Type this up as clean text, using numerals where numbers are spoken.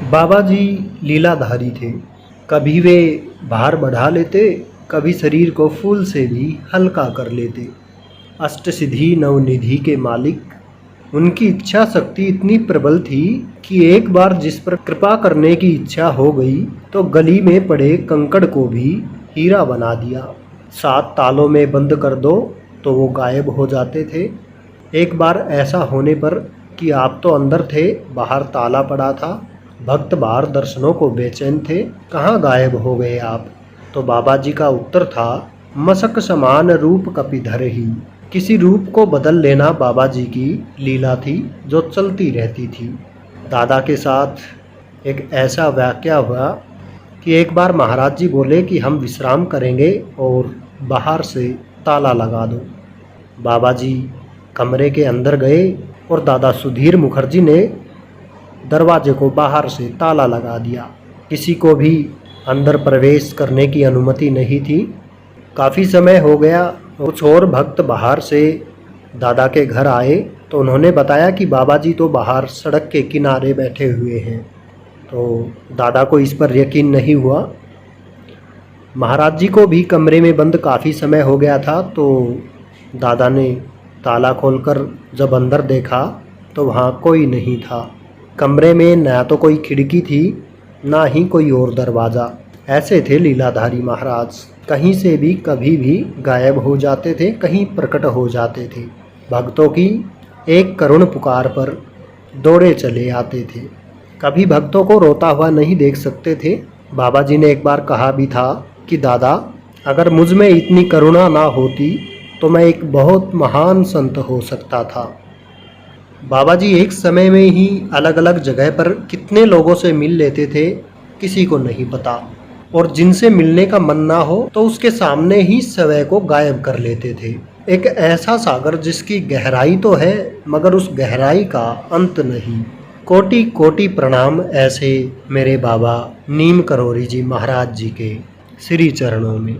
बाबा जी लीलाधारी थे। कभी वे भार बढ़ा लेते, कभी शरीर को फूल से भी हल्का कर लेते। अष्टसिद्धि नवनिधि के मालिक, उनकी इच्छा शक्ति इतनी प्रबल थी कि एक बार जिस पर कृपा करने की इच्छा हो गई तो गली में पड़े कंकड़ को भी हीरा बना दिया। 7 तालों में बंद कर दो तो वो गायब हो जाते थे। एक बार ऐसा होने पर कि आप तो अंदर थे, बाहर ताला पड़ा था। भक्त बाहर दर्शनों को बेचैन थे, कहाँ गायब हो गए आप? तो बाबा जी का उत्तर था, मशक समान रूप कपिधर ही। किसी रूप को बदल लेना बाबा जी की लीला थी जो चलती रहती थी। दादा के साथ एक ऐसा वाकया हुआ कि एक बार महाराज जी बोले कि हम विश्राम करेंगे और बाहर से ताला लगा दो। बाबा जी कमरे के अंदर गए और दादा सुधीर मुखर्जी ने दरवाजे को बाहर से ताला लगा दिया। किसी को भी अंदर प्रवेश करने की अनुमति नहीं थी। काफ़ी समय हो गया। कुछ और भक्त बाहर से दादा के घर आए तो उन्होंने बताया कि बाबा जी तो बाहर सड़क के किनारे बैठे हुए हैं। तो दादा को इस पर यकीन नहीं हुआ। महाराज जी को भी कमरे में बंद काफ़ी समय हो गया था, तो दादा ने ताला खोलकर जब अंदर देखा तो वहाँ कोई नहीं था। कमरे में ना तो कोई खिड़की थी, ना ही कोई और दरवाज़ा। ऐसे थे लीलाधारी महाराज, कहीं से भी कभी भी गायब हो जाते थे, कहीं प्रकट हो जाते थे। भक्तों की एक करुण पुकार पर दौड़े चले आते थे। कभी भक्तों को रोता हुआ नहीं देख सकते थे। बाबा जी ने एक बार कहा भी था कि दादा, अगर मुझ में इतनी करुणा ना होती तो मैं एक बहुत महान संत हो सकता था। बाबा जी एक समय में ही अलग अलग जगह पर कितने लोगों से मिल लेते थे, किसी को नहीं पता। और जिनसे मिलने का मन ना हो तो उसके सामने ही स्वयं को गायब कर लेते थे। एक ऐसा सागर जिसकी गहराई तो है मगर उस गहराई का अंत नहीं। कोटि कोटि प्रणाम ऐसे मेरे बाबा नीम करोरी जी महाराज जी के श्री चरणों में।